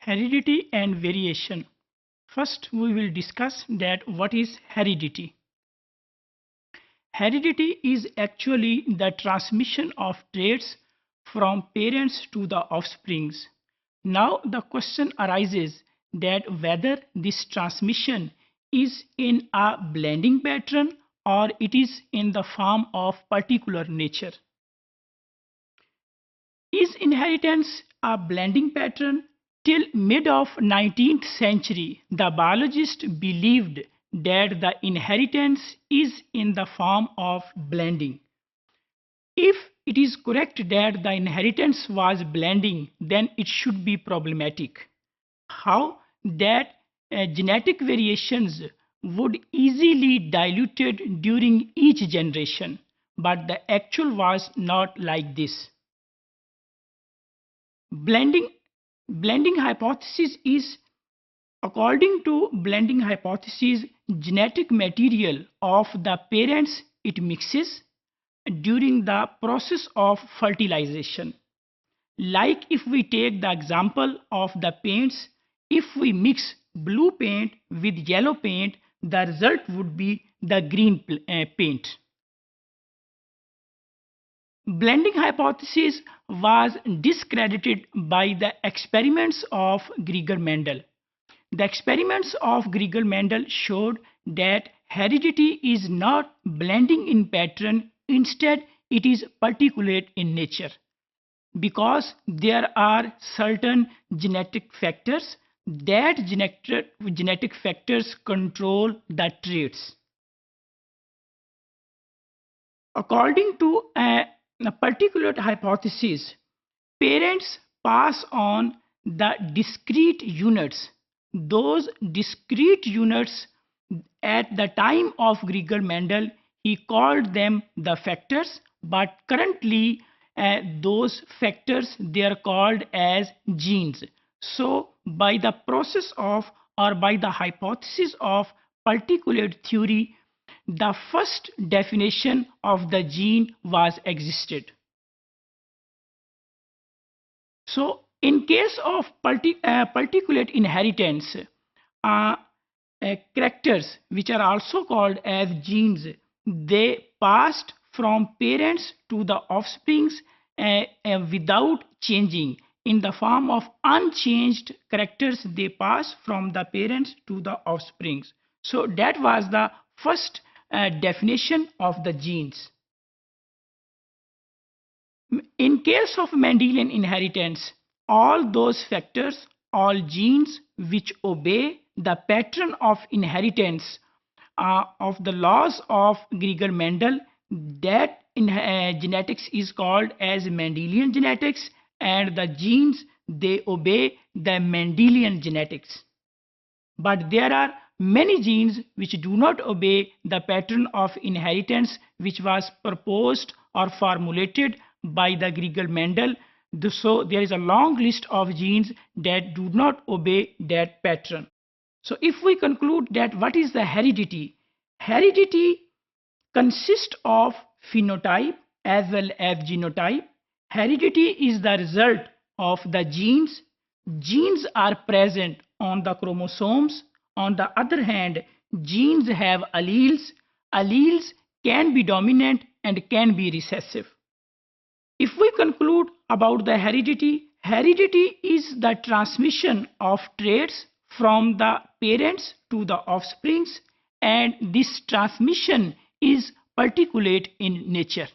Heredity and variation. First, we will discuss that what is heredity. Heredity is actually the transmission of traits from parents to the offsprings. Now the question arises that whether this transmission is in a blending pattern or it is in the form of particular nature. Is inheritance a blending pattern? Till mid of 19th century, the biologists believed that the inheritance is in the form of blending. If it is correct that the inheritance was blending, then it should be problematic. How? That genetic variations would easily diluted during each generation, but the actual was not like this. Blending hypothesis is, according to blending hypothesis, genetic material of the parents it mixes during the process of fertilization. Like if we take the example of the paints, if we mix blue paint with yellow paint, the result would be the green paint. Blending hypothesis was discredited by the experiments of Gregor Mendel. The experiments of Gregor Mendel showed that heredity is not blending in pattern, instead it is particulate in nature, because there are certain genetic factors that genetic factors control the traits. According to a particulate hypothesis, parents pass on the discrete units. Those discrete units, at the time of Gregor Mendel, he called them the factors, but currently those factors they are called as genes. So by the process of, or by the hypothesis of particulate theory, the first definition of the gene was existed. So in case of particulate inheritance, characters which are also called as genes, they passed from parents to the offsprings without changing. In the form of unchanged characters, they pass from the parents to the offsprings. So that was the first definition of the genes. In case of Mendelian inheritance, all those factors, all genes which obey the pattern of inheritance of the laws of Gregor Mendel, that in genetics is called as Mendelian genetics, and the genes they obey the Mendelian genetics. But there are many genes which do not obey the pattern of inheritance which was proposed or formulated by the Gregor Mendel. So there is a long list of genes that do not obey that pattern. So if we conclude that what is the heredity? Heredity consists of phenotype as well as genotype. Heredity is the result of the genes. Genes are present on the chromosomes. On the other hand, genes have alleles. Alleles can be dominant and can be recessive. If we conclude about the heredity, heredity is the transmission of traits from the parents to the offsprings, and this transmission is particulate in nature.